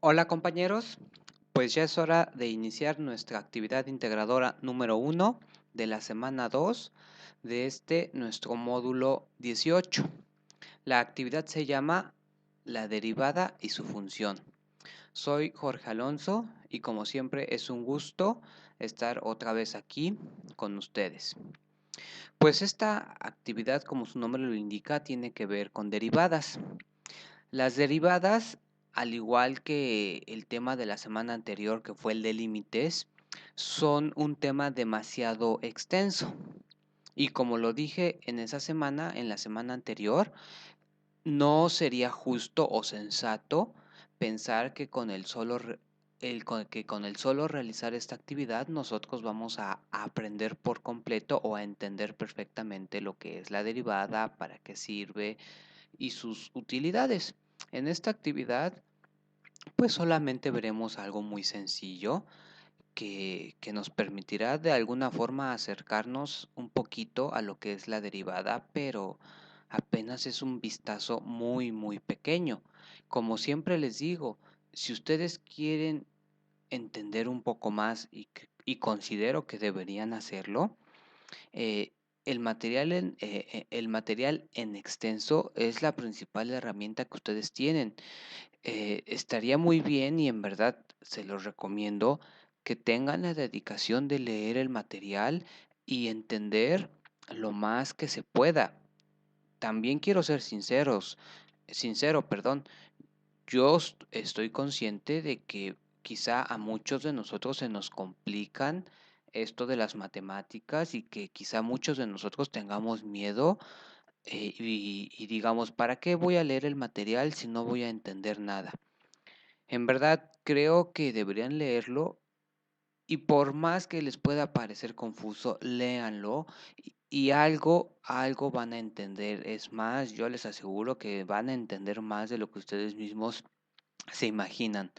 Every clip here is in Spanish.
Hola compañeros, pues ya es hora de iniciar nuestra actividad integradora número 1 de la semana 2 de nuestro módulo 18. La actividad se llama la derivada y su función. Soy Jorge Alonso y como siempre es un gusto estar otra vez aquí con ustedes. Pues esta actividad, como su nombre lo indica, tiene que ver con derivadas. Las derivadas, al igual que el tema de la semana anterior, que fue el de límites, son un tema demasiado extenso. Y como lo dije en la semana anterior, no sería justo o sensato pensar que con el solo realizar esta actividad nosotros vamos a aprender por completo o a entender perfectamente lo que es la derivada, para qué sirve y sus utilidades. En esta actividad, pues solamente veremos algo muy sencillo que nos permitirá de alguna forma acercarnos un poquito a lo que es la derivada, pero apenas es un vistazo muy pequeño. Como siempre les digo, si ustedes quieren entender un poco más y considero que deberían hacerlo, eh, el material en extenso es la principal herramienta que ustedes tienen. Estaría muy bien y en verdad se los recomiendo que tengan la dedicación de leer el material y entender lo más que se pueda. También quiero ser sincero, perdón. Estoy consciente de que quizá a muchos de nosotros se nos complican esto de las matemáticas y que quizá muchos de nosotros tengamos miedo y digamos, ¿para qué voy a leer el material si no voy a entender nada? En verdad creo que deberían leerlo y por más que les pueda parecer confuso, léanlo y algo van a entender. Es más, yo les aseguro que van a entender más de lo que ustedes mismos se imaginan.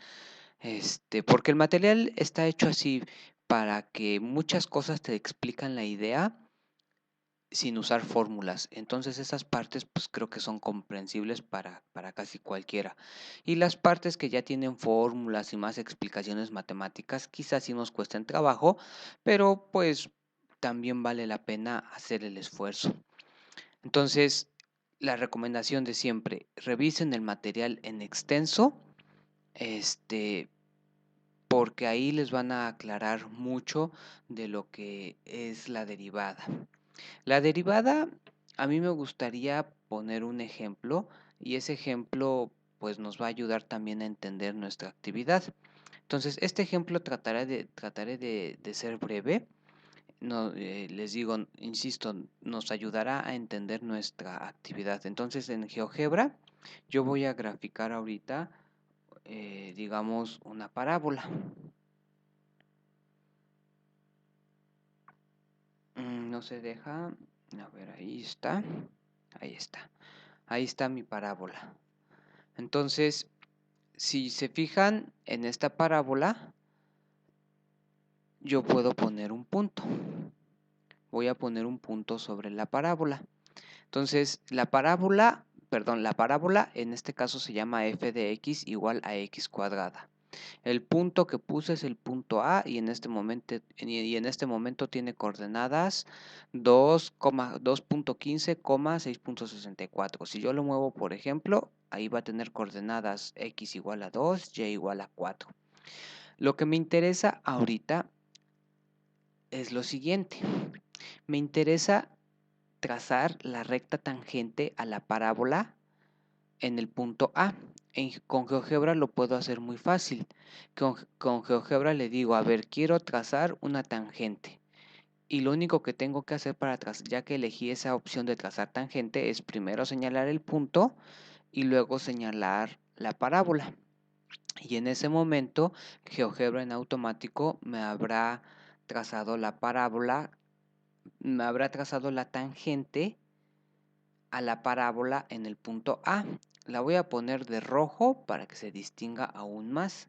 Porque el material está hecho así para que muchas cosas te explican la idea sin usar fórmulas. Entonces esas partes pues creo que son comprensibles para casi cualquiera. Y las partes que ya tienen fórmulas y más explicaciones matemáticas quizás sí nos cuesten trabajo, pero pues también vale la pena hacer el esfuerzo. Entonces, la recomendación de siempre, revisen el material en extenso, porque ahí les van a aclarar mucho de lo que es la derivada. La derivada, a mí me gustaría poner un ejemplo y ese ejemplo pues nos va a ayudar también a entender nuestra actividad. Entonces, este ejemplo trataré de ser breve. No, les digo, insisto, nos ayudará a entender nuestra actividad. Entonces, en GeoGebra, yo voy a graficar ahorita, digamos, una parábola. No se deja. A ver, ahí está. Ahí está. Ahí está mi parábola. Entonces, si se fijan en esta parábola, yo puedo poner un punto. Voy a poner un punto sobre la parábola. Entonces, la parábola en este caso se llama f de x igual a x cuadrada. El punto que puse es el punto A y en este momento tiene coordenadas 2.15, 6.64. Si yo lo muevo, por ejemplo, ahí va a tener coordenadas x igual a 2, y igual a 4. Lo que me interesa ahorita es lo siguiente. Me interesa trazar la recta tangente a la parábola en el punto A. Con GeoGebra lo puedo hacer muy fácil. Con GeoGebra le digo, a ver, quiero trazar una tangente. Y lo único que tengo que hacer para trazar, ya que elegí esa opción de trazar tangente, es primero señalar el punto y luego señalar la parábola. Y en ese momento, GeoGebra en automático me habrá trazado la parábola, me habrá trazado la tangente a la parábola en el punto A. La voy a poner de rojo para que se distinga aún más.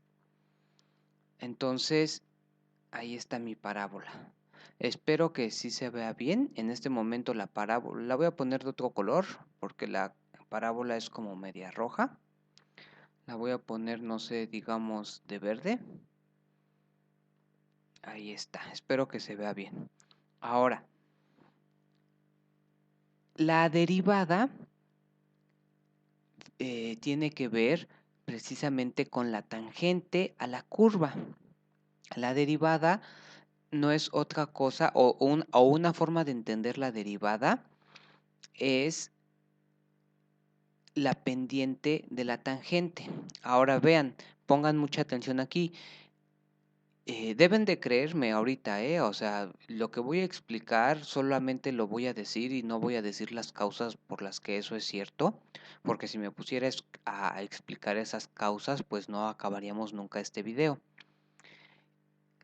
Entonces, ahí está mi parábola. Espero que sí se vea bien. En este momento la parábola la voy a poner de otro color porque la parábola es como media roja. La voy a poner, no sé, digamos de verde. Ahí está, espero que se vea bien. Ahora, la derivada tiene que ver precisamente con la tangente a la curva. La derivada no es otra cosa, o una forma de entender la derivada es la pendiente de la tangente. Ahora vean, pongan mucha atención aquí. Deben de creerme ahorita, o sea, lo que voy a explicar solamente lo voy a decir y no voy a decir las causas por las que eso es cierto, porque si me pusiera a explicar esas causas, pues no acabaríamos nunca este video.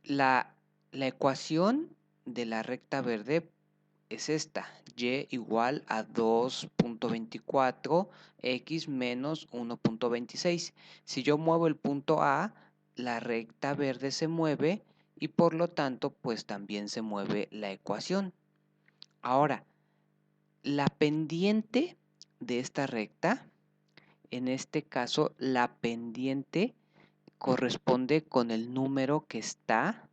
La ecuación de la recta verde es esta: y igual a 2.24 x menos 1.26. Si yo muevo el punto A, la recta verde se mueve y por lo tanto pues también se mueve la ecuación. Ahora, la pendiente de esta recta, en este caso la pendiente corresponde con el número que está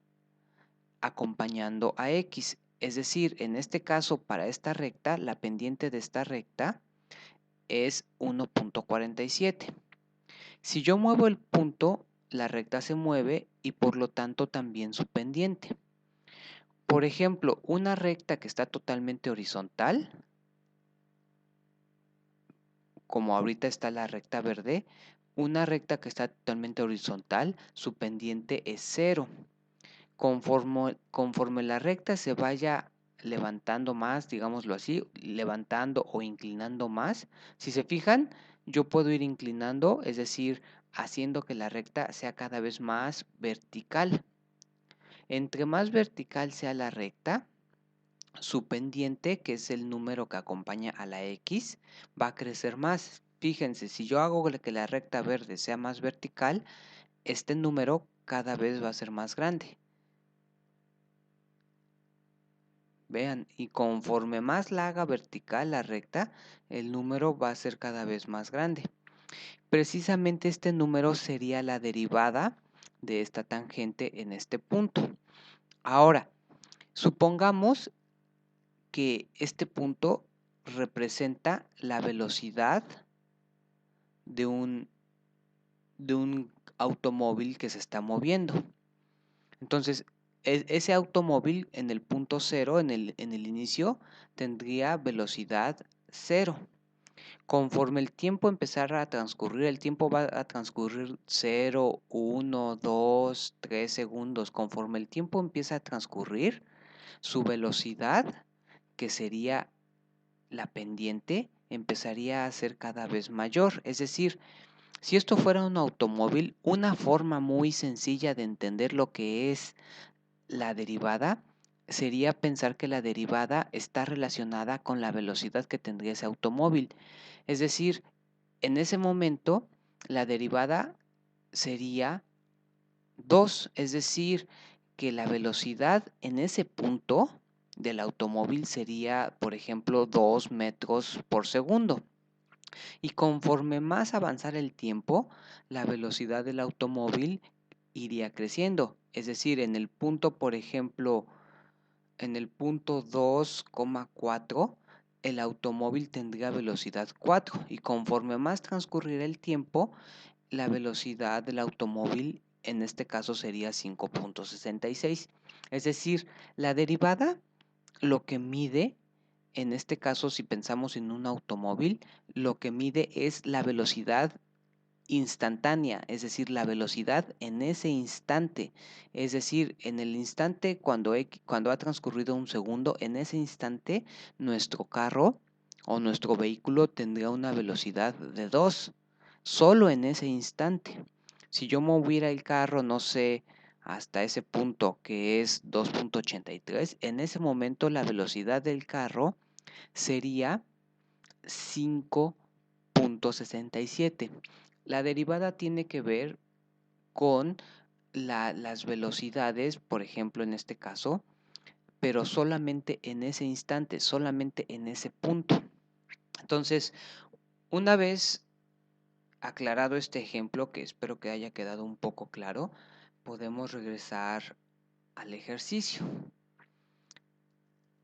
acompañando a x. Es decir, en este caso, para esta recta, la pendiente de esta recta es 1.47. Si yo muevo el punto, la recta se mueve y por lo tanto también su pendiente. Por ejemplo, una recta que está totalmente horizontal, como ahorita está la recta verde, una recta que está totalmente horizontal, su pendiente es 0. Conforme la recta se vaya levantando más, digámoslo así, levantando o inclinando más, si se fijan, yo puedo ir inclinando, es decir, haciendo que la recta sea cada vez más vertical. Entre más vertical sea la recta, su pendiente, que es el número que acompaña a la X, va a crecer más. Fíjense, si yo hago que la recta verde sea más vertical, este número cada vez va a ser más grande. Vean, y conforme más la haga vertical la recta, el número va a ser cada vez más grande. Precisamente este número sería la derivada de esta tangente en este punto. Ahora, supongamos que este punto representa la velocidad de un automóvil que se está moviendo. Entonces, ese automóvil en el punto cero, en el inicio, tendría velocidad cero. Conforme el tiempo empezara a transcurrir, el tiempo va a transcurrir 0, 1, 2, 3 segundos. Conforme el tiempo empieza a transcurrir, su velocidad, que sería la pendiente, empezaría a ser cada vez mayor. Es decir, si esto fuera un automóvil, una forma muy sencilla de entender lo que es la derivada sería pensar que la derivada está relacionada con la velocidad que tendría ese automóvil. Es decir, en ese momento la derivada sería 2, es decir, que la velocidad en ese punto del automóvil sería, por ejemplo, 2 metros por segundo. Y conforme más avanzara el tiempo, la velocidad del automóvil iría creciendo. Es decir, en el punto, por ejemplo, en el punto 2,4, el automóvil tendría velocidad 4 y conforme más transcurriera el tiempo, la velocidad del automóvil en este caso sería 5.66. Es decir, la derivada lo que mide, en este caso si pensamos en un automóvil, lo que mide es la velocidad instantánea, es decir, la velocidad en ese instante, es decir, en el instante cuando ha transcurrido un segundo, en ese instante nuestro carro o nuestro vehículo tendría una velocidad de 2, solo en ese instante. Si yo moviera el carro, no sé, hasta ese punto que es 2.83, en ese momento la velocidad del carro sería 5.67. La derivada tiene que ver con las velocidades, por ejemplo, en este caso, pero solamente en ese instante, solamente en ese punto. Entonces, una vez aclarado este ejemplo, que espero que haya quedado un poco claro, podemos regresar al ejercicio.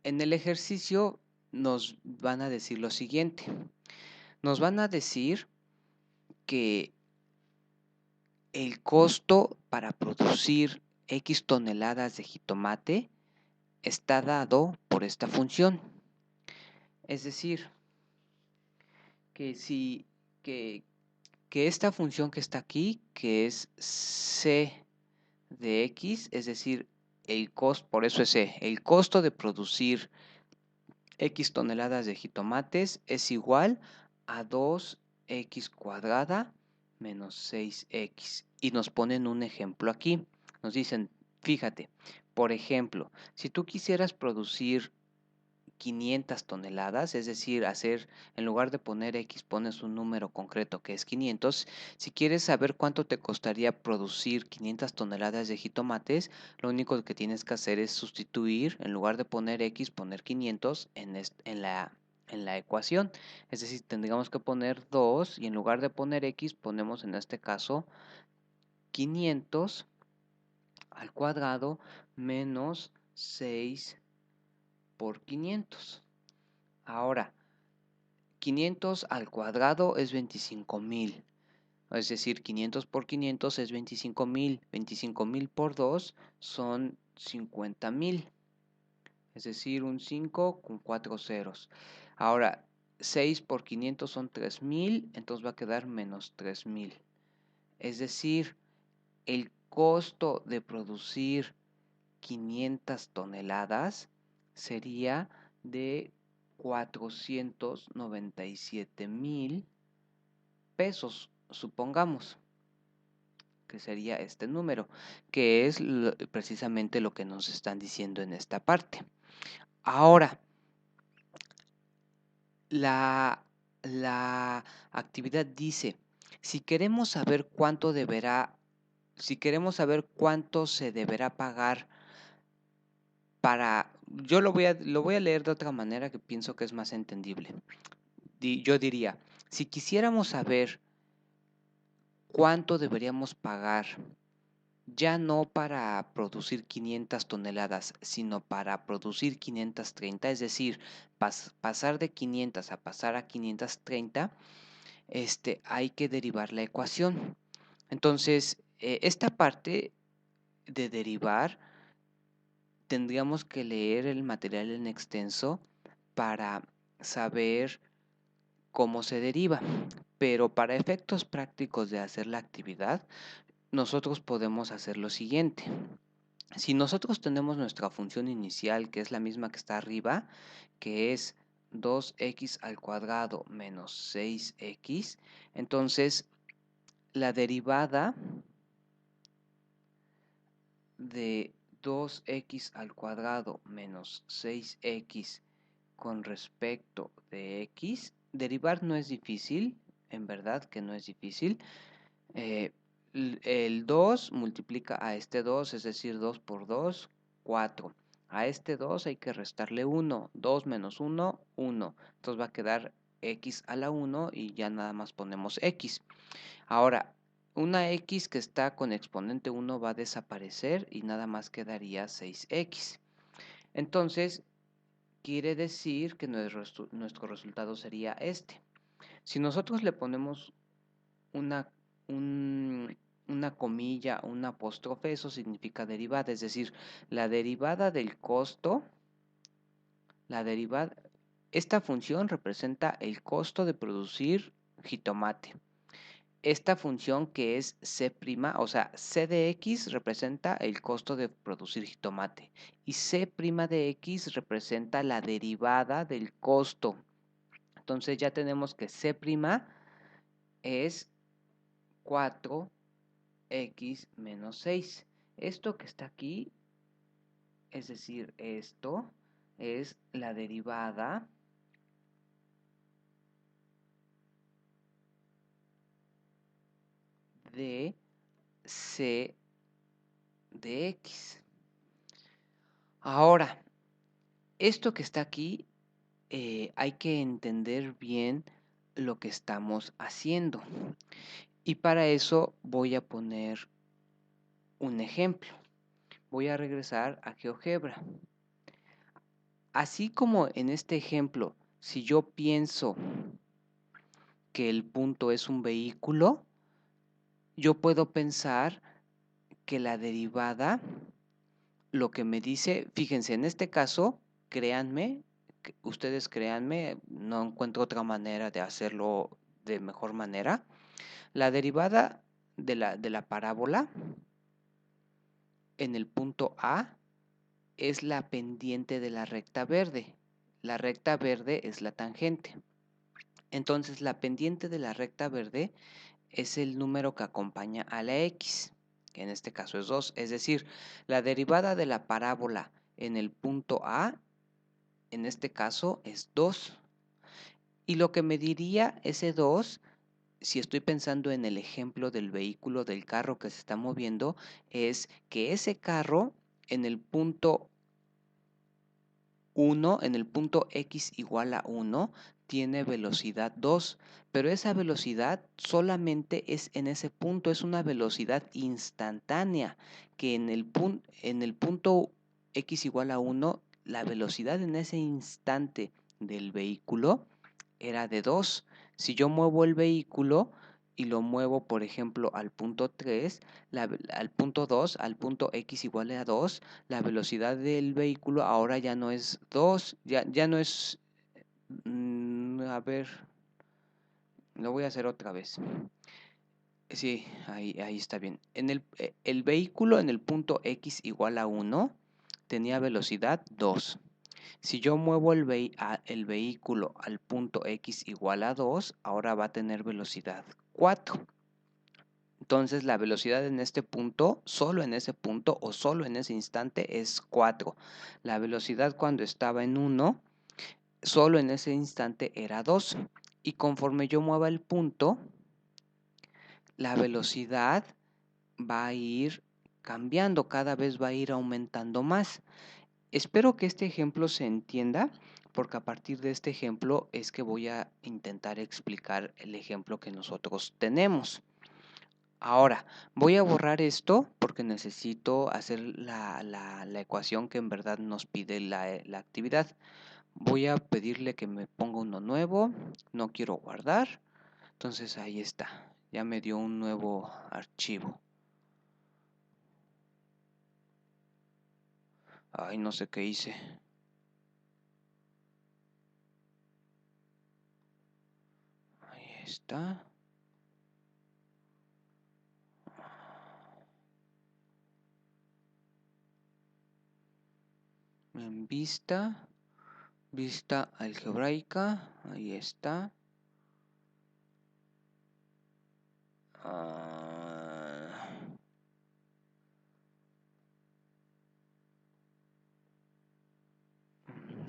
En el ejercicio nos van a decir lo siguiente. Nos van a decir que el costo para producir X toneladas de jitomate está dado por esta función. Es decir, que si que, que esta función que está aquí, que es C de X, es decir, el costo, por eso es C, el costo de producir X toneladas de jitomates es igual a 2x cuadrada menos 6x. Y nos ponen un ejemplo aquí. Nos dicen, fíjate, por ejemplo, si tú quisieras producir 500 toneladas, es decir, en lugar de poner X, pones un número concreto que es 500. Si quieres saber cuánto te costaría producir 500 toneladas de jitomates, lo único que tienes que hacer es sustituir, en lugar de poner X, poner 500 en la ecuación. Es decir, tendríamos que poner 2 y en lugar de poner X, ponemos en este caso 500 al cuadrado menos 6 por 500. Ahora, 500 al cuadrado es 25,000. Es decir, 500 por 500 es 25,000. 25,000 por 2 son 50,000. Es decir, un 5 con 4 ceros. Ahora, 6 por 500 son 3,000. Entonces va a quedar menos 3,000. Es decir, el costo de producir 500 toneladas sería de 497,000 pesos, supongamos que sería este número, que es precisamente lo que nos están diciendo en esta parte. Ahora, la actividad dice, si queremos saber si queremos saber cuánto se deberá pagar yo lo voy a leer de otra manera que pienso que es más entendible. Yo diría, si quisiéramos saber cuánto deberíamos pagar, ya no para producir 500 toneladas, sino para producir 530, es decir, pasar de 500 a pasar a 530, hay que derivar la ecuación. Entonces, esta parte de derivar, tendríamos que leer el material en extenso para saber cómo se deriva. Pero para efectos prácticos de hacer la actividad, nosotros podemos hacer lo siguiente. Si nosotros tenemos nuestra función inicial, que es la misma que está arriba, que es 2x al cuadrado menos 6x, entonces la derivada de 2x al cuadrado menos 6x con respecto de x, derivar no es difícil, en verdad que no es difícil. El 2 multiplica a este 2, es decir, 2 por 2, 4. A este 2 hay que restarle 1. 2 menos 1, 1. Entonces va a quedar x a la 1 y ya nada más ponemos x. Ahora, una x que está con exponente 1 va a desaparecer y nada más quedaría 6x. Entonces, quiere decir que nuestro resultado sería este. Si nosotros le ponemos una, una comilla, un apóstrofe, eso significa derivada, es decir, la derivada del costo, esta función representa el costo de producir jitomate. Esta función que es C', o sea, C de X representa el costo de producir jitomate y C' de X representa la derivada del costo. Entonces ya tenemos que C' es 4x menos 6. Esto que está aquí, es decir, esto es la derivada de C de X. Ahora, esto que está aquí hay que entender bien lo que estamos haciendo. Y para eso voy a poner un ejemplo. Voy a regresar a GeoGebra. Así como en este ejemplo, si yo pienso que el punto es un vehículo, yo puedo pensar que la derivada, lo que me dice, fíjense, en este caso, ustedes créanme, no encuentro otra manera de hacerlo de mejor manera. La derivada de la parábola en el punto A es la pendiente de la recta verde. La recta verde es la tangente. Entonces, la pendiente de la recta verde es el número que acompaña a la x, que en este caso es 2. Es decir, la derivada de la parábola en el punto A, en este caso, es 2. Y lo que me diría ese 2, si estoy pensando en el ejemplo del vehículo, del carro que se está moviendo, es que ese carro en el punto 1, en el punto x igual a 1, tiene velocidad 2, pero esa velocidad solamente es en ese punto, es una velocidad instantánea, que en el punto x igual a 1, la velocidad en ese instante del vehículo era de 2. Si yo muevo el vehículo y lo muevo, por ejemplo, al punto 3, al punto 2, al punto x igual a 2, la velocidad del vehículo ahora ya no es 2, ya no es... a ver, lo voy a hacer otra vez. Sí, ahí está bien. El vehículo en el punto x igual a 1 tenía velocidad 2. Si yo muevo el vehículo al punto x igual a 2, ahora va a tener velocidad 4. Entonces la velocidad en este punto, solo en ese punto o solo en ese instante es 4. La velocidad cuando estaba en 1, solo en ese instante era 2. Y conforme yo mueva el punto, la velocidad va a ir cambiando, cada vez va a ir aumentando más. Espero que este ejemplo se entienda, porque a partir de este ejemplo es que voy a intentar explicar el ejemplo que nosotros tenemos. Ahora, voy a borrar esto porque necesito hacer la ecuación que en verdad nos pide la actividad. Voy a pedirle que me ponga uno nuevo, no quiero guardar, entonces ahí está, ya me dio un nuevo archivo. Ay, no sé qué hice. Ahí está. En vista algebraica, ahí está.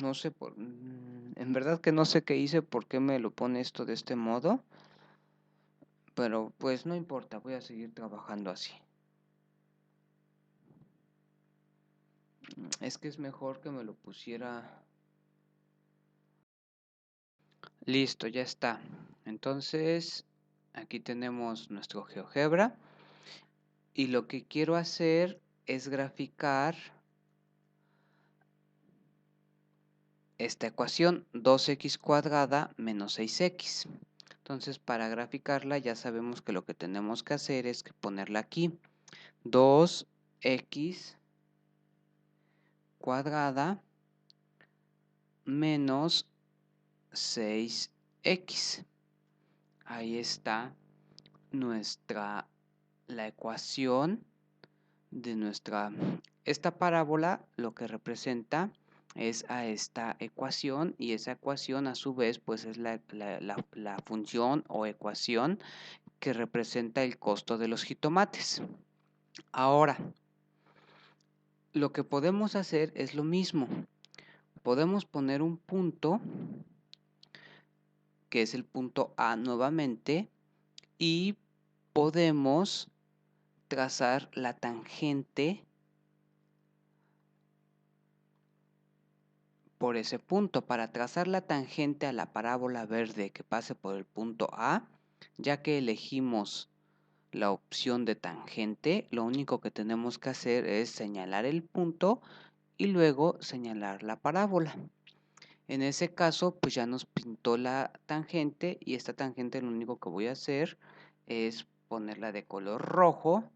No sé en verdad que no sé qué hice, por qué me lo pone esto de este modo, pero pues no importa, voy a seguir trabajando así. Es que es mejor que me lo pusiera. Listo, ya está. Entonces, aquí tenemos nuestro GeoGebra y lo que quiero hacer es graficar esta ecuación, 2x cuadrada menos 6x. Entonces, para graficarla ya sabemos que lo que tenemos que hacer es ponerla aquí. 2x cuadrada menos 6x. Ahí está la ecuación de esta parábola. Lo que representa es a esta ecuación, y esa ecuación a su vez pues es la función o ecuación que representa el costo de los jitomates. Ahora, lo que podemos hacer es lo mismo. Podemos poner un punto, que es el punto A nuevamente, y podemos trazar la tangente por ese punto. Para trazar la tangente a la parábola verde que pase por el punto A, ya que elegimos la opción de tangente, lo único que tenemos que hacer es señalar el punto y luego señalar la parábola. En ese caso, pues ya nos pintó la tangente, y esta tangente lo único que voy a hacer es ponerla de color rojo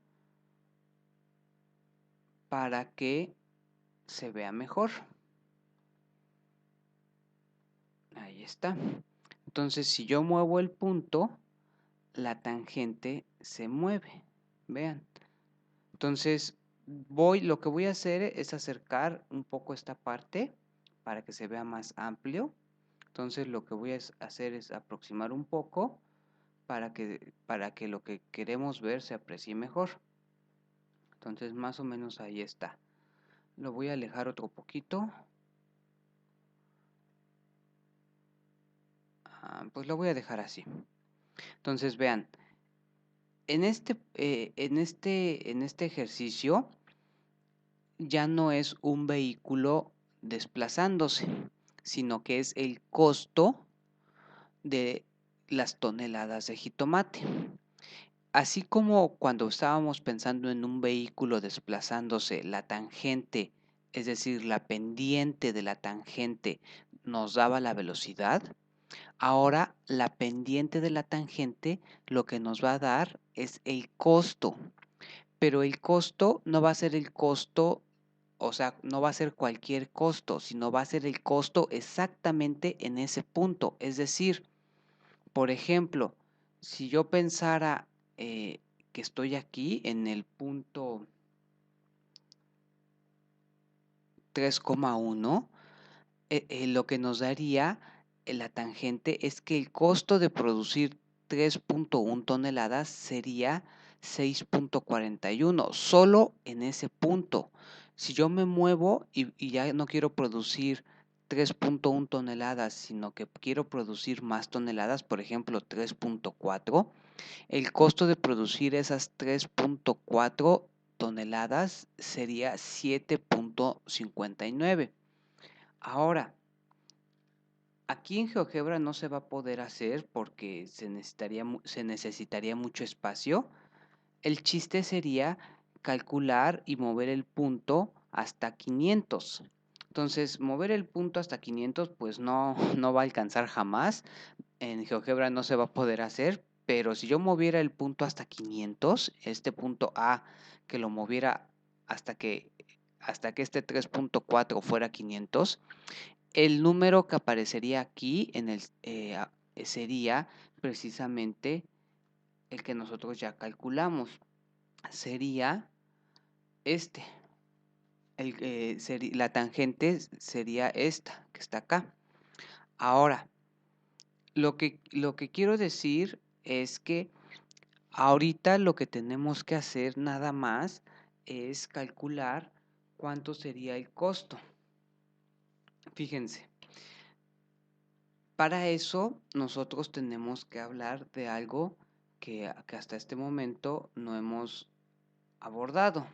para que se vea mejor. Ahí está. Entonces, si yo muevo el punto, la tangente se mueve. Vean. Entonces, lo que voy a hacer es acercar un poco esta parte para que se vea más amplio. Entonces, lo que voy a hacer es aproximar un poco para que lo que queremos ver se aprecie mejor. Entonces, más o menos ahí está. Lo voy a alejar otro poquito. Pues lo voy a dejar así. Entonces, vean, en este ejercicio ya no es un vehículo desplazándose, sino que es el costo de las toneladas de jitomate. Así como cuando estábamos pensando en un vehículo desplazándose, la tangente, es decir, la pendiente de la tangente, nos daba la velocidad, ahora la pendiente de la tangente lo que nos va a dar es el costo. Pero el costo no va a ser el costo, o sea, no va a ser cualquier costo, sino va a ser el costo exactamente en ese punto. Es decir, por ejemplo, si yo pensara que estoy aquí en el punto 3,1, lo que nos daría la tangente es que el costo de producir 3,1 toneladas sería 6,41, solo en ese punto. Si yo me muevo y ya no quiero producir 3,1 toneladas, sino que quiero producir más toneladas, por ejemplo 3,4, el costo de producir esas 3,4 toneladas sería 7,59. Ahora, aquí en GeoGebra no se va a poder hacer porque se necesitaría mucho espacio. El chiste sería calcular y mover el punto hasta 500. Entonces, mover el punto hasta 500 pues no va a alcanzar jamás. En GeoGebra no se va a poder hacer, pero si yo moviera el punto hasta 500, este punto A, que lo moviera hasta que, este 3,4 fuera 500, el número que aparecería aquí sería precisamente el que nosotros ya calculamos. Sería este. La tangente sería esta, que está acá. Ahora, lo que quiero decir es que ahorita lo que tenemos que hacer nada más es calcular cuánto sería el costo. Fíjense, para eso nosotros tenemos que hablar de algo que hasta este momento no hemos abordado.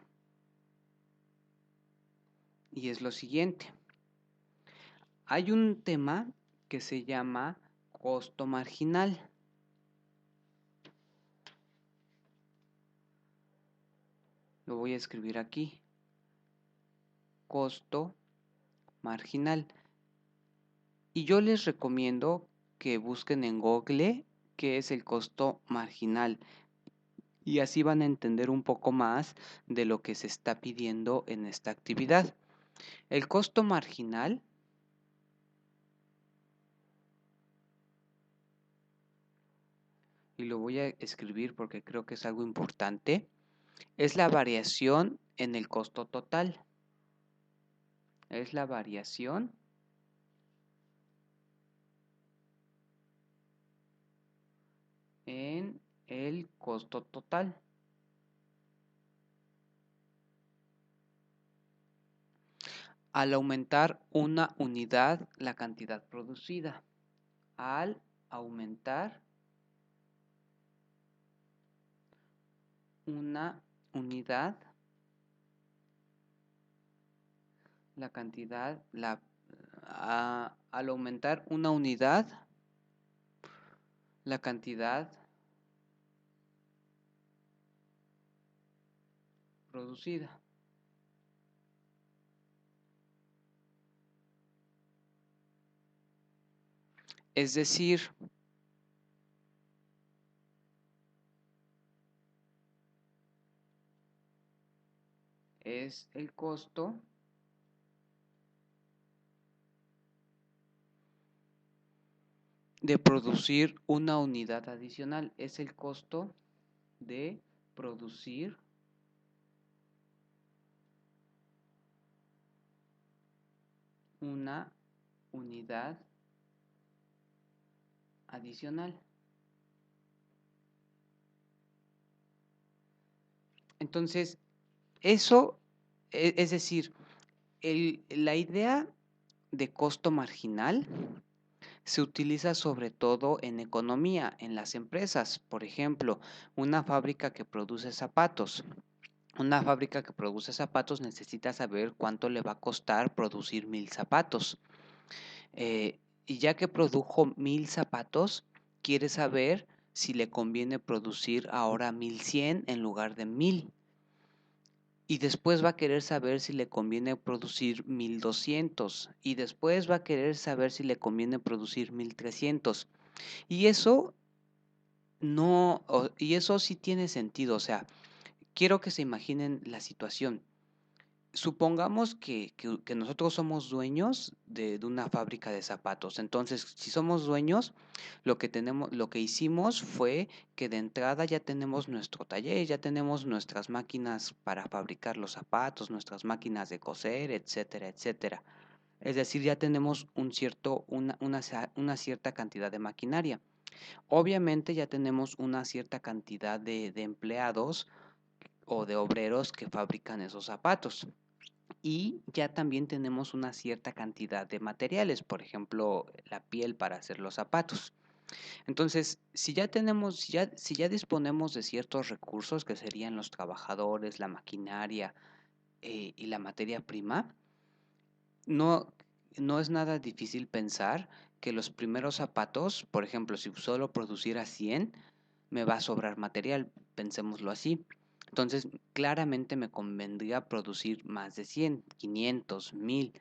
Y es lo siguiente. Hay un tema que se llama costo marginal. Lo voy a escribir aquí. Costo marginal. Y yo les recomiendo que busquen en Google qué es el costo marginal. Y así van a entender un poco más de lo que se está pidiendo en esta actividad. El costo marginal y lo voy a escribir porque creo que es algo importante, es la variación en el costo total. Es la variación en el costo total. Al aumentar una unidad, la cantidad producida. Al aumentar una unidad, la cantidad, al aumentar una unidad, la cantidad producida. Es decir, es el costo de producir una unidad adicional. Es el costo de producir una unidad adicional. Entonces, eso, es decir, la idea de costo marginal se utiliza sobre todo en economía, en las empresas. Por ejemplo, una fábrica que produce zapatos. Una fábrica que produce zapatos necesita saber cuánto le va a costar producir 1000 zapatos. Y ya que produjo 1000 zapatos, quiere saber si le conviene producir ahora 1100 en lugar de 1000. Y después va a querer saber si le conviene producir 1200. Y después va a querer saber si le conviene producir 1300. Y eso no, y eso sí tiene sentido. O sea, quiero que se imaginen la situación. Supongamos que nosotros somos dueños de una fábrica de zapatos. Entonces, si somos dueños, lo que hicimos fue que de entrada ya tenemos nuestro taller, ya tenemos nuestras máquinas para fabricar los zapatos, nuestras máquinas de coser, etcétera, etcétera. Es decir, ya tenemos una cierta cantidad de maquinaria. Obviamente ya tenemos una cierta cantidad de empleados o de obreros que fabrican esos zapatos. Y ya también tenemos una cierta cantidad de materiales, por ejemplo, la piel para hacer los zapatos. Entonces, si ya disponemos de ciertos recursos que serían los trabajadores, la maquinaria y la materia prima, no, no es nada difícil pensar que los primeros zapatos, por ejemplo, si solo produciera 100, me va a sobrar material, pensémoslo así. Entonces, claramente me convendría producir más de 100, 500, 1000,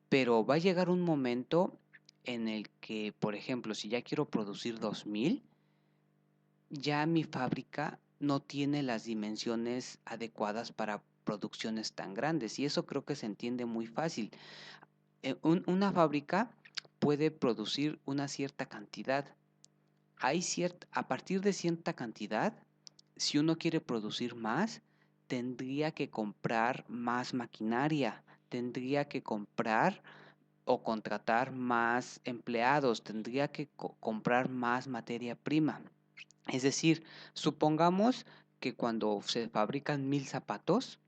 pero va a llegar un momento en el que, por ejemplo, si ya quiero producir 2000, ya mi fábrica no tiene las dimensiones adecuadas para producciones tan grandes y eso creo que se entiende muy fácil. Una fábrica puede producir una cierta cantidad. A partir de cierta cantidad, si uno quiere producir más, tendría que comprar más maquinaria, tendría que comprar o contratar más empleados, tendría que comprar más materia prima. Es decir, supongamos que cuando se fabrican 1000 zapatos,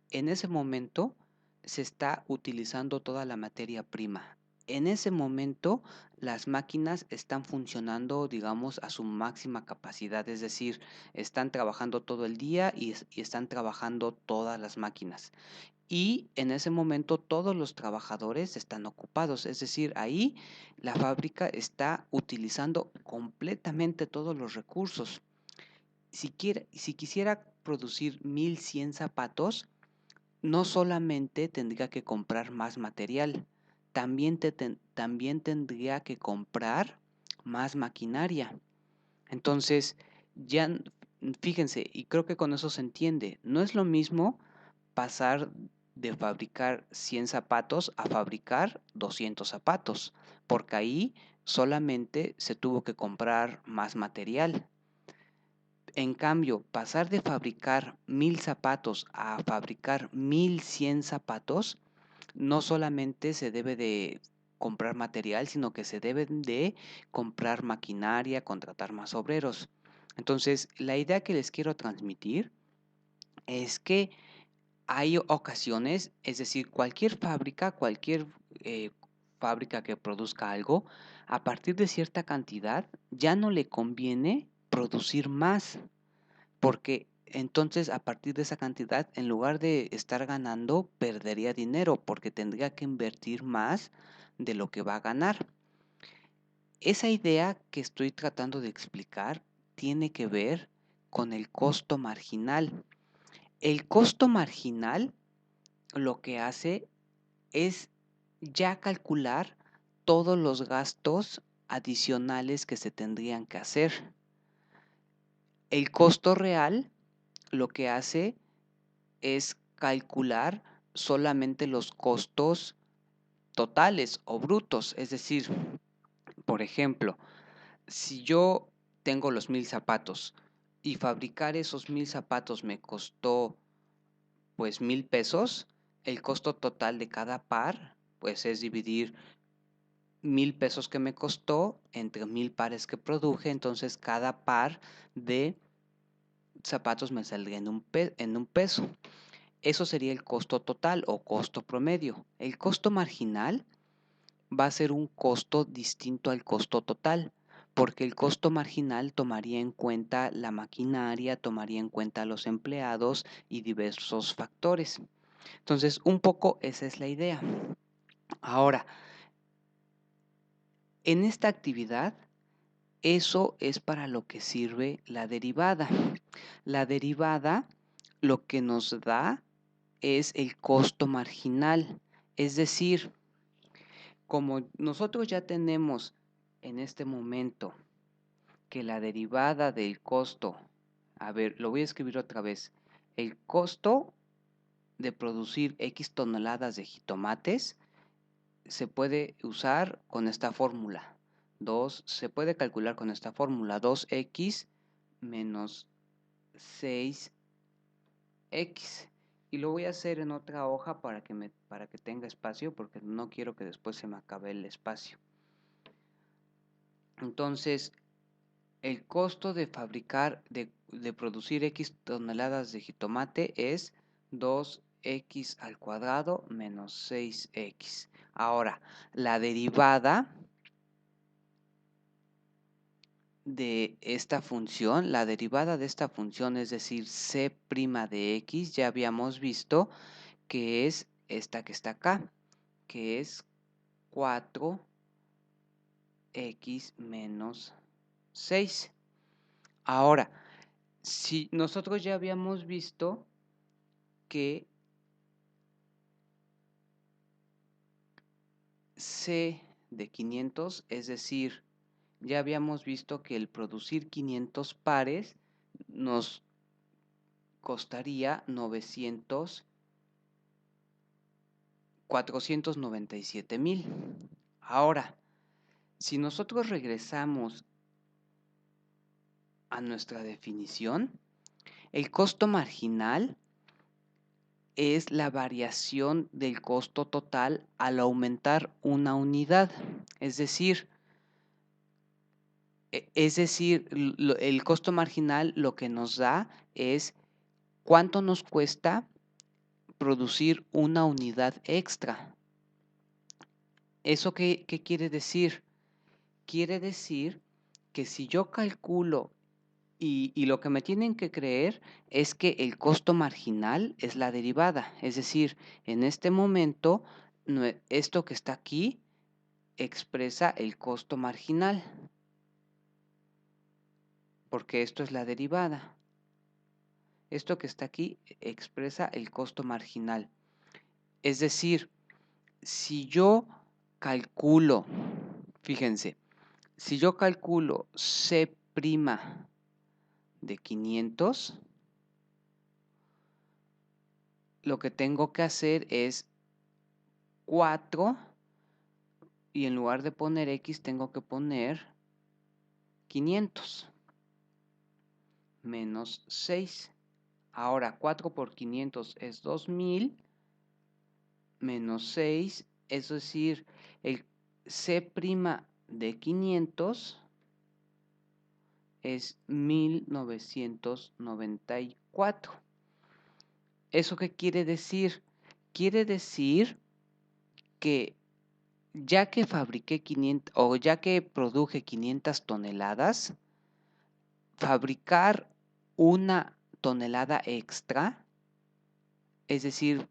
en ese momento se está utilizando toda la materia prima. En ese momento las máquinas están funcionando, digamos, a su máxima capacidad, es decir, están trabajando todo el día y están trabajando todas las máquinas. Y en ese momento todos los trabajadores están ocupados, es decir, ahí la fábrica está utilizando completamente todos los recursos. Si quisiera producir 1100 zapatos, no solamente tendría que comprar más material, también tendría que comprar más maquinaria. Entonces, ya fíjense, y creo que con eso se entiende, no es lo mismo pasar de fabricar 100 zapatos a fabricar 200 zapatos, porque ahí solamente se tuvo que comprar más material. En cambio, pasar de fabricar 1000 zapatos a fabricar 1100 zapatos, no solamente se debe de comprar material, sino que se deben de comprar maquinaria, contratar más obreros. Entonces, la idea que les quiero transmitir es que hay ocasiones, es decir, cualquier fábrica que produzca algo, a partir de cierta cantidad ya no le conviene producir más, porque entonces a partir de esa cantidad, en lugar de estar ganando, perdería dinero, porque tendría que invertir más de lo que va a ganar. Esa idea que estoy tratando de explicar tiene que ver con el costo marginal. El costo marginal lo que hace es ya calcular todos los gastos adicionales que se tendrían que hacer. El costo real lo que hace es calcular solamente los costos totales o brutos. Es decir, por ejemplo, si yo tengo los 1000 zapatos y fabricar esos 1000 zapatos me costó pues 1000 pesos, el costo total de cada par pues es dividir 1000 pesos que me costó entre 1000 pares que produje, entonces cada par de zapatos me saldría en un peso. Eso sería el costo total o costo promedio. El costo marginal va a ser un costo distinto al costo total, porque el costo marginal tomaría en cuenta la maquinaria, tomaría en cuenta los empleados y diversos factores. Entonces, un poco esa es la idea. Ahora, en esta actividad, eso es para lo que sirve la derivada. La derivada lo que nos da es el costo marginal, es decir, como nosotros ya tenemos en este momento que la derivada del costo, a ver, lo voy a escribir otra vez, el costo de producir X toneladas de jitomates se puede usar con esta fórmula. Se puede calcular con esta fórmula, 2x menos 6x. Y lo voy a hacer en otra hoja para que tenga espacio, porque no quiero que después se me acabe el espacio. Entonces, el costo de fabricar, de producir X toneladas de jitomate es 2x al cuadrado menos 6x. Ahora, la derivada de esta función, es decir, c' de x, ya habíamos visto que es esta que está acá, que es 4x menos 6. Ahora, si nosotros ya habíamos visto que C de 500, es decir, ya habíamos visto que el producir 500 pares nos costaría 497,000. Ahora, si nosotros regresamos a nuestra definición, el costo marginal es la variación del costo total al aumentar una unidad. Es decir, el costo marginal lo que nos da es cuánto nos cuesta producir una unidad extra. ¿Eso qué quiere decir? Quiere decir que si yo calculo y lo que me tienen que creer es que el costo marginal es la derivada. Es decir, en este momento, esto que está aquí expresa el costo marginal, porque esto es la derivada. Esto que está aquí expresa el costo marginal. Es decir, si yo calculo, fíjense, si yo calculo C' de 500, lo que tengo que hacer es 4 y en lugar de poner X tengo que poner 500 menos 6. Ahora 4 por 500 es 2000 menos 6, es decir, el C' de 500 es 1994. ¿Eso qué quiere decir? Quiere decir que ya que fabriqué 500 o ya que produje 500 toneladas, fabricar una tonelada extra, es decir,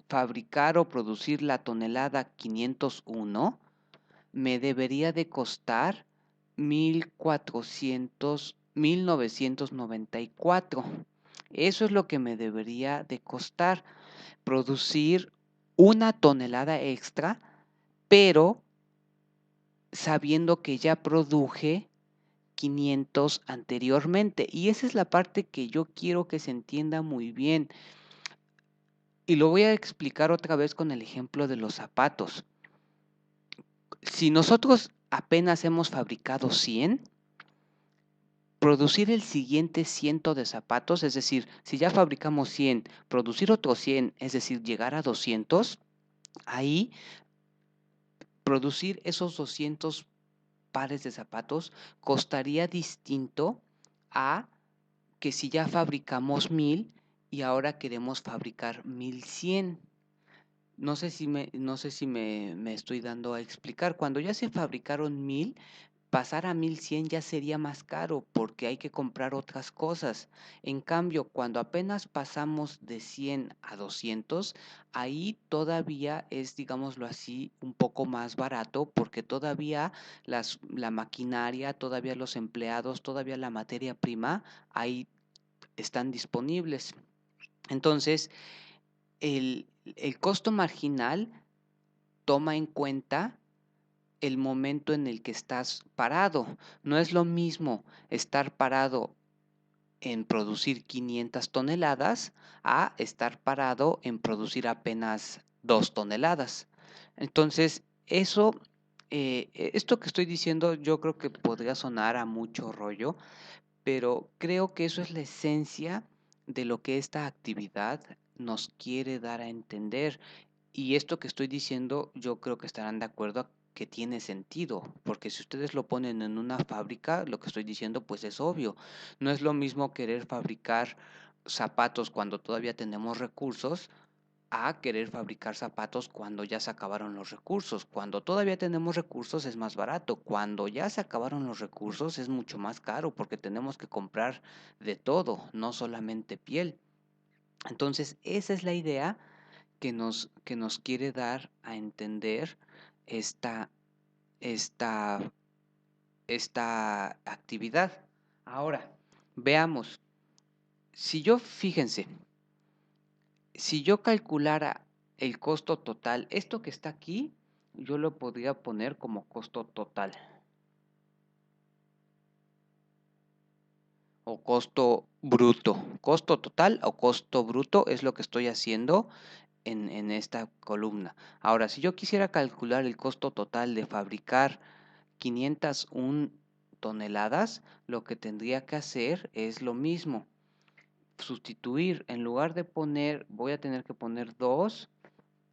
fabricar o producir la tonelada 501, me debería de costar 1994. Eso es lo que me debería de costar producir una tonelada extra, pero sabiendo que ya produje 500 anteriormente. Y esa es la parte que yo quiero que se entienda muy bien. Y lo voy a explicar otra vez con el ejemplo de los zapatos. Si nosotros apenas hemos fabricado 100, producir el siguiente 100 de zapatos, es decir, si ya fabricamos 100, producir otros 100, es decir, llegar a 200, ahí producir esos 200 pares de zapatos costaría distinto a que si ya fabricamos 1000 y ahora queremos fabricar 1100. No sé si me estoy dando a explicar. Cuando ya se fabricaron 1000, pasar a 1100 ya sería más caro porque hay que comprar otras cosas. En cambio, cuando apenas pasamos de 100 a 200, ahí todavía es, digámoslo así, un poco más barato porque todavía la maquinaria, todavía los empleados, todavía la materia prima, ahí están disponibles. Entonces, el costo marginal toma en cuenta el momento en el que estás parado. No es lo mismo estar parado en producir 500 toneladas a estar parado en producir apenas 2 toneladas. Entonces, esto que estoy diciendo yo creo que podría sonar a mucho rollo, pero creo que eso es la esencia de lo que esta actividad nos quiere dar a entender. Y esto que estoy diciendo, yo creo que estarán de acuerdo que tiene sentido, porque si ustedes lo ponen en una fábrica, lo que estoy diciendo pues es obvio. No es lo mismo querer fabricar zapatos cuando todavía tenemos recursos a querer fabricar zapatos cuando ya se acabaron los recursos. Cuando todavía tenemos recursos es más barato. Cuando ya se acabaron los recursos es mucho más caro porque tenemos que comprar de todo, no solamente piel. Entonces, esa es la idea que nos quiere dar a entender esta, esta, esta actividad. Ahora, veamos, fíjense, si yo calculara el costo total, esto que está aquí, yo lo podría poner como costo total o costo bruto. Costo total o costo bruto es lo que estoy haciendo en esta columna. Ahora, si yo quisiera calcular el costo total de fabricar 501 toneladas, lo que tendría que hacer es lo mismo. Sustituir, en lugar de poner, voy a tener que poner 2.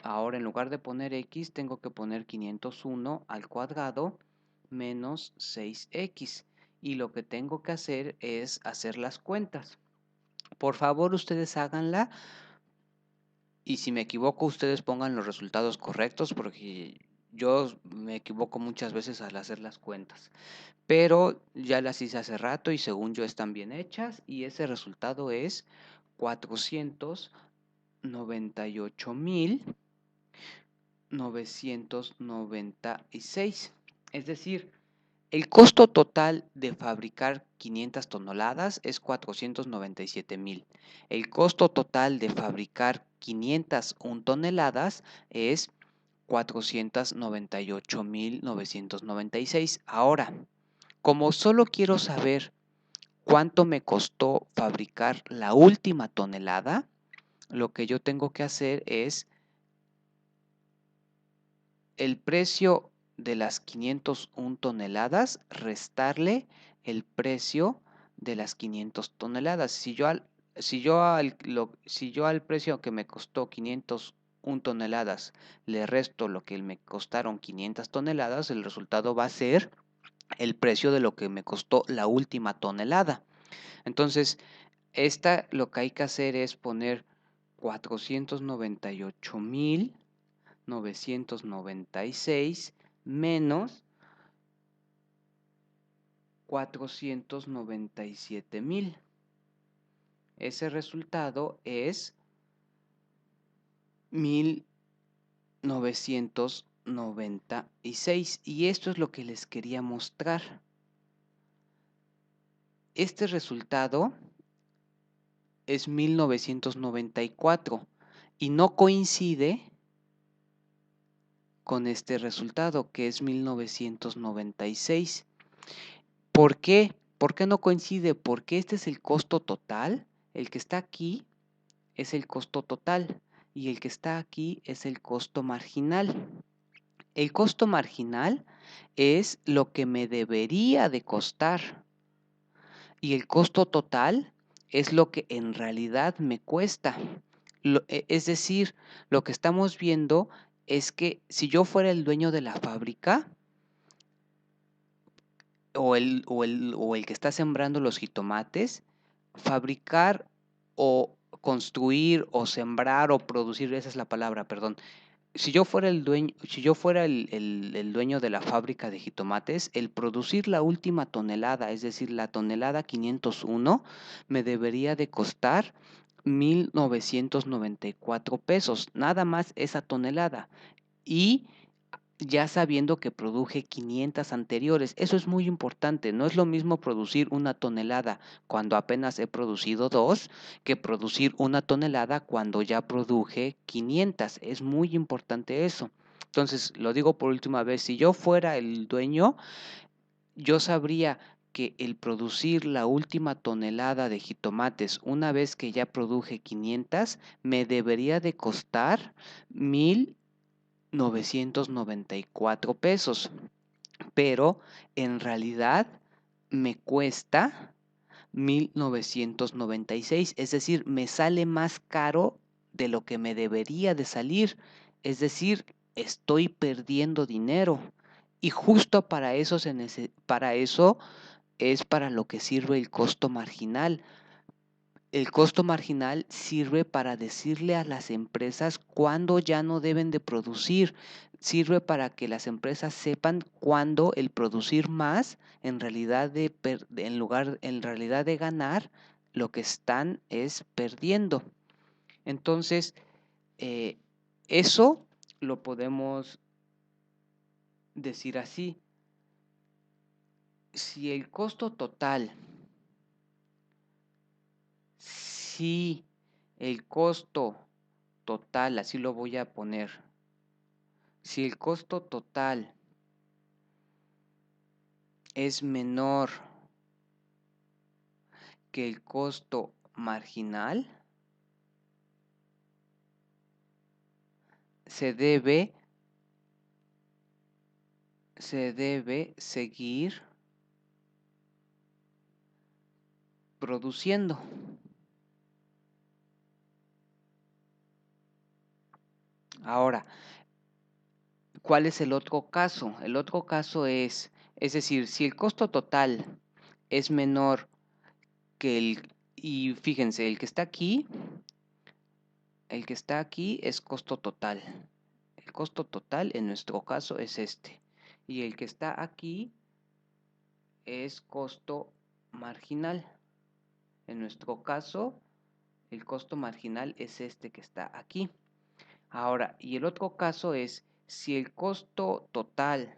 Ahora, en lugar de poner x, tengo que poner 501 al cuadrado menos 6x. Y lo que tengo que hacer es hacer las cuentas. Por favor, ustedes háganla. Y si me equivoco, ustedes pongan los resultados correctos porque yo me equivoco muchas veces al hacer las cuentas. Pero ya las hice hace rato y según yo están bien hechas y ese resultado es 498,996. Es decir, el costo total de fabricar 500 toneladas es 497,000. El costo total de fabricar 501 toneladas es 498,996. Ahora, como solo quiero saber cuánto me costó fabricar la última tonelada, lo que yo tengo que hacer es el precio de las 501 toneladas, restarle el precio de las 500 toneladas. Si yo al precio que me costó 501 toneladas le resto lo que me costaron 500 toneladas, el resultado va a ser el precio de lo que me costó la última tonelada. Entonces, lo que hay que hacer es poner 498,996 menos 497,000. Ese resultado es 1996. Y esto es lo que les quería mostrar. Este resultado es 1994 y no coincide con este resultado que es 1996. ¿Por qué? ¿Por qué no coincide? Porque este es el costo total. El que está aquí es el costo total y el que está aquí es el costo marginal. El costo marginal es lo que me debería de costar y el costo total es lo que en realidad me cuesta. Es decir, lo que estamos viendo es que si yo fuera el dueño de la fábrica o el que está sembrando los jitomates, fabricar o construir o sembrar o producir, esa es la palabra, perdón. Si yo fuera el dueño de la fábrica de jitomates, el producir la última tonelada, es decir, la tonelada 501, me debería de costar 1,994 pesos, nada más esa tonelada. Y ya sabiendo que produje 500 anteriores. Eso es muy importante. No es lo mismo producir una tonelada cuando apenas he producido 2 que producir una tonelada cuando ya produje 500. Es muy importante eso. Entonces, lo digo por última vez, si yo fuera el dueño, yo sabría que el producir la última tonelada de jitomates una vez que ya produje 500 me debería de costar 1,994 pesos, pero en realidad me cuesta 1,996, es decir, me sale más caro de lo que me debería de salir, es decir, estoy perdiendo dinero y justo para eso es para lo que sirve el costo marginal. El costo marginal sirve para decirle a las empresas cuándo ya no deben de producir, sirve para que las empresas sepan cuándo el producir más en realidad de ganar, lo que están es perdiendo. Entonces, eh, eso lo podemos decir así. Si el costo total, si el costo total, así lo voy a poner. Si el costo total es menor que el costo marginal, se debe seguir produciendo. Ahora, ¿cuál es el otro caso? El otro caso es decir, si el costo total es menor que y fíjense, el que está aquí es costo total. El costo total en nuestro caso es este. Y el que está aquí es costo marginal. En nuestro caso, el costo marginal es este que está aquí. Ahora, y el otro caso es si el costo total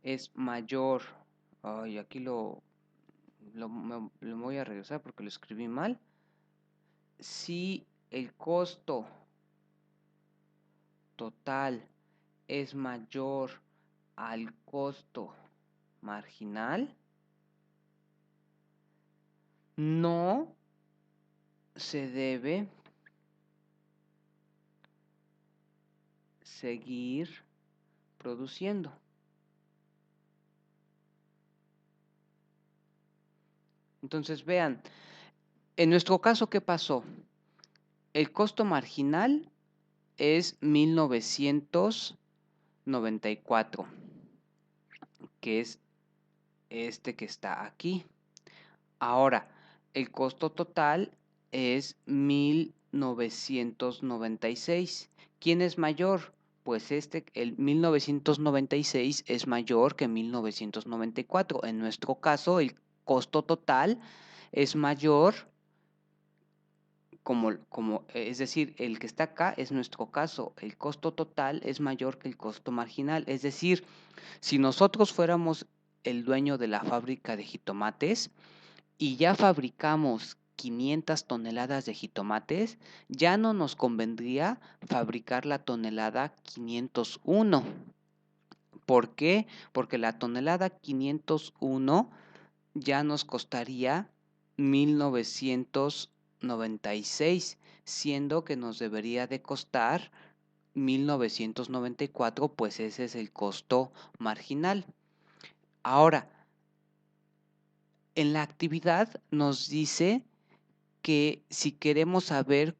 es mayor. Ay, aquí me voy a regresar porque lo escribí mal. Si el costo total es mayor al costo marginal, no se debe seguir produciendo. Entonces vean, en nuestro caso, ¿qué pasó? El costo marginal es 1,994, que es este que está aquí. Ahora, el costo total es 1,996. ¿Quién es mayor? Pues el 1996 es mayor que 1994. En nuestro caso, el costo total es mayor, es decir, el que está acá es nuestro caso, el costo total es mayor que el costo marginal. Es decir, si nosotros fuéramos el dueño de la fábrica de jitomates y ya fabricamos 500 toneladas de jitomates, ya no nos convendría fabricar la tonelada 501. ¿Por qué? Porque la tonelada 501 ya nos costaría 1996, siendo que nos debería de costar 1994, pues ese es el costo marginal. Ahora, en la actividad nos dice que si queremos saber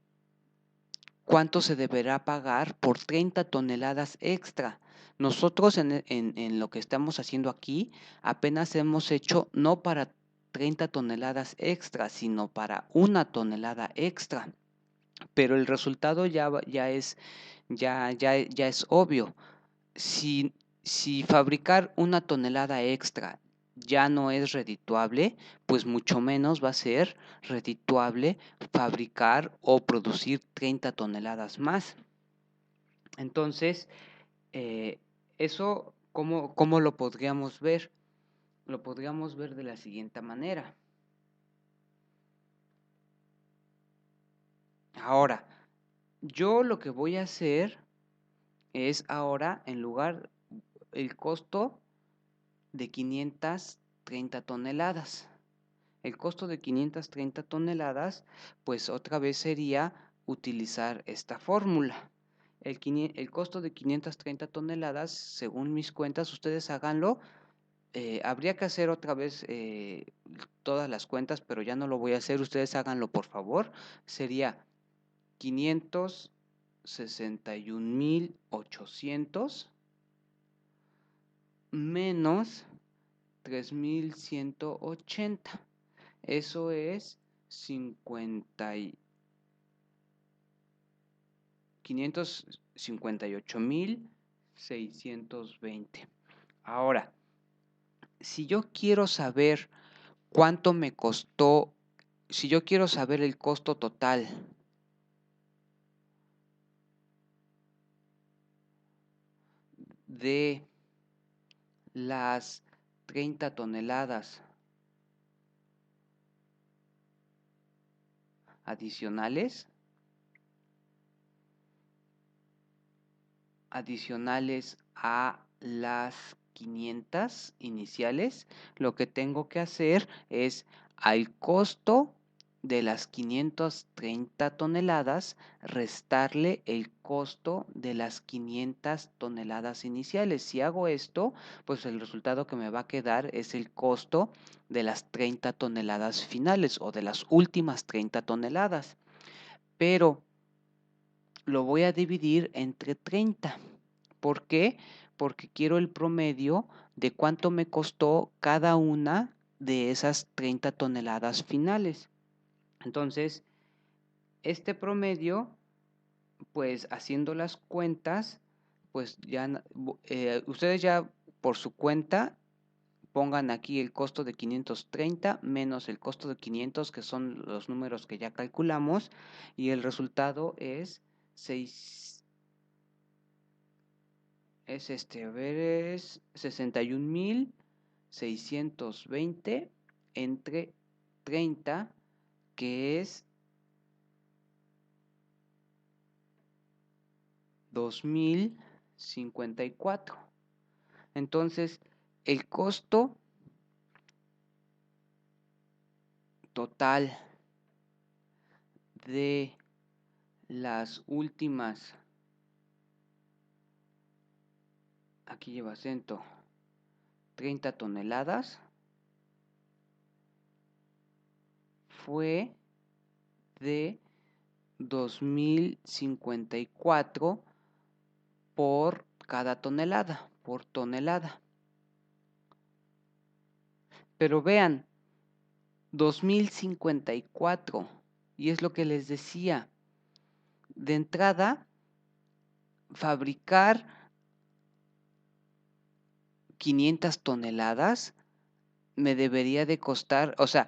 cuánto se deberá pagar por 30 toneladas extra. Nosotros en lo que estamos haciendo aquí apenas hemos hecho no para 30 toneladas extra, sino para 1 tonelada extra. Pero el resultado ya es obvio. Si fabricar 1 tonelada extra ya no es redituable, pues mucho menos va a ser redituable fabricar o producir 30 toneladas más. Entonces, eso, ¿cómo lo podríamos ver? Lo podríamos ver de la siguiente manera. Ahora, yo lo que voy a hacer es ahora, en lugar, el costo de 530 toneladas. El costo de 530 toneladas, pues otra vez sería utilizar esta fórmula. El costo de 530 toneladas, según mis cuentas, ustedes háganlo. Habría que hacer otra vez todas las cuentas, pero ya no lo voy a hacer. Ustedes háganlo, por favor. Sería 561,800 menos 3,180. Eso es 558,620. Ahora, si yo quiero saber cuánto me costó, si yo quiero saber el costo total de las 30 toneladas adicionales a las 500 iniciales, lo que tengo que hacer es al costo de las 530 toneladas restarle el costo de las 500 toneladas iniciales. Si hago esto, pues el resultado que me va a quedar es el costo de las 30 toneladas finales o de las últimas 30 toneladas. Pero lo voy a dividir entre 30. ¿Por qué? Porque quiero el promedio de cuánto me costó cada una de esas 30 toneladas finales. Entonces, este promedio, pues haciendo las cuentas, pues ya ustedes ya por su cuenta pongan aquí el costo de 530 menos el costo de 500, que son los números que ya calculamos, y el resultado es 6, es 61,620 entre 30, que es 2,054. Entonces, el costo total de las últimas, aquí lleva acento, 30 toneladas fue de 2,054 por cada tonelada, por tonelada. Pero vean, 2,054, y es lo que les decía. De entrada, fabricar 500 toneladas me debería de costar, o sea,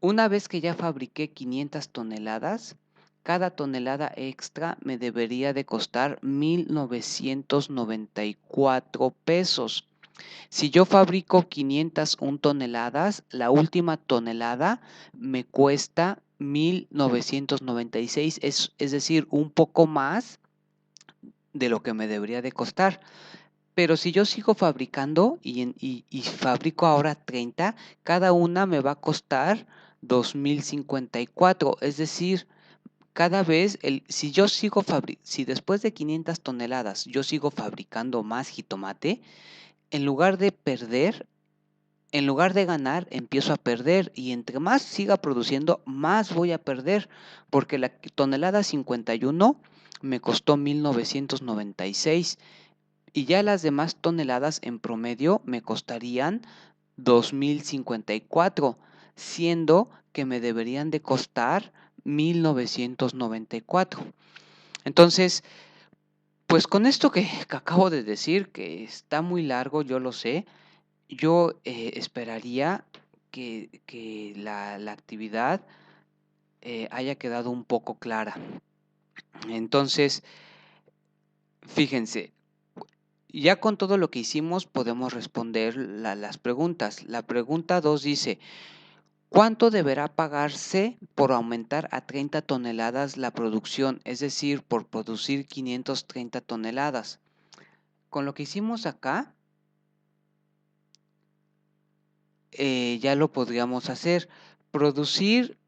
Una vez que ya fabriqué 500 toneladas, cada tonelada extra me debería de costar 1,994 pesos. Si yo fabrico 501 toneladas, la última tonelada me cuesta 1,996, es decir, un poco más de lo que me debería de costar. Pero si yo sigo fabricando y fabrico ahora 30, cada una me va a costar 2,054. Es decir, cada vez, si después de 500 toneladas yo sigo fabricando más jitomate, en lugar de perder, en lugar de ganar, empiezo a perder, y entre más siga produciendo, más voy a perder, porque la tonelada 51 me costó 1,996 y ya las demás toneladas en promedio me costarían 2,054, siendo que me deberían de costar 1,994. Entonces, pues con esto que acabo de decir, que está muy largo, yo lo sé, yo esperaría que la actividad haya quedado un poco clara. Entonces, fíjense, ya con todo lo que hicimos podemos responder las preguntas. La pregunta 2 dice, ¿cuánto deberá pagarse por aumentar a 30 toneladas la producción? Es decir, por producir 530 toneladas. Con lo que hicimos acá, ya lo podríamos hacer. Por producir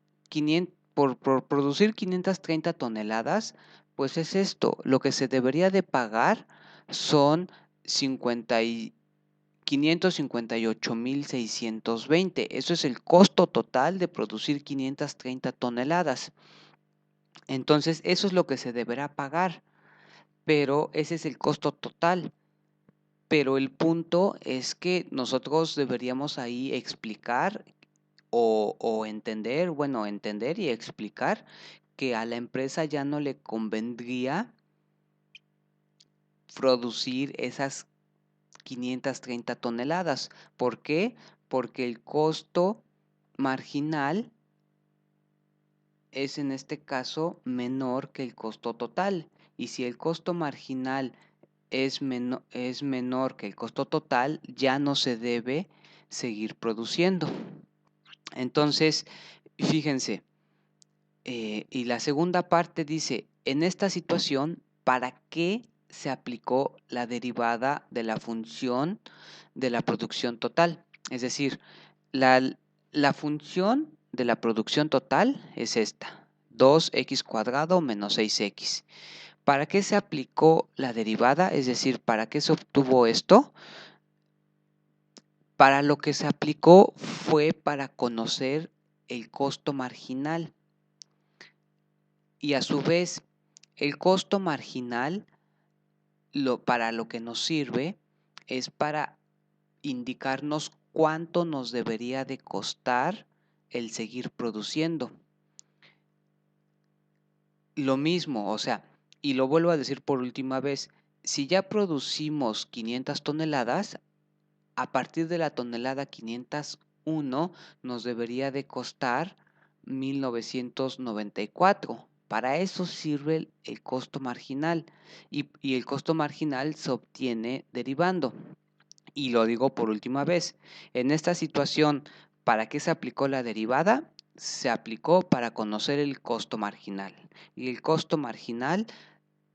530 toneladas, pues es esto. Lo que se debería de pagar son 558,620. Eso es el costo total de producir 530 toneladas. Entonces, eso es lo que se deberá pagar, pero ese es el costo total. Pero el punto es que nosotros deberíamos ahí explicar o entender, bueno, entender y explicar que a la empresa ya no le convendría producir esas 530 toneladas. ¿Por qué? Porque el costo marginal es en este caso menor que el costo total. Y si el costo marginal es menor que el costo total, ya no se debe seguir produciendo. Entonces, fíjense, y la segunda parte dice, en esta situación, ¿para qué se aplicó la derivada de la función de la producción total? Es decir, la función de la producción total es esta, 2x² menos 6x. ¿Para qué se aplicó la derivada? Es decir, ¿para qué se obtuvo esto? Para lo que se aplicó fue para conocer el costo marginal. Y a su vez, el costo marginal, para lo que nos sirve, es para indicarnos cuánto nos debería de costar el seguir produciendo. Lo mismo, o sea, y lo vuelvo a decir por última vez, si ya producimos 500 toneladas, a partir de la tonelada 501 nos debería de costar 1,994. Para eso sirve el costo marginal y el costo marginal se obtiene derivando. Y lo digo por última vez, en esta situación, ¿para qué se aplicó la derivada? Se aplicó para conocer el costo marginal. Y el costo marginal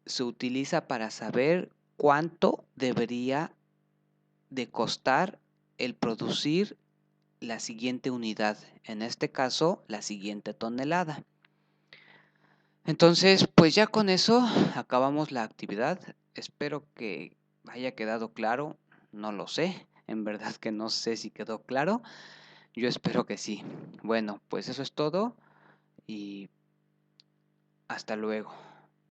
se utiliza para saber cuánto debería de costar el producir la siguiente unidad, en este caso la siguiente tonelada. Entonces, pues ya con eso acabamos la actividad. Espero que haya quedado claro, no lo sé, en verdad que no sé si quedó claro, yo espero que sí. Bueno, pues eso es todo y hasta luego.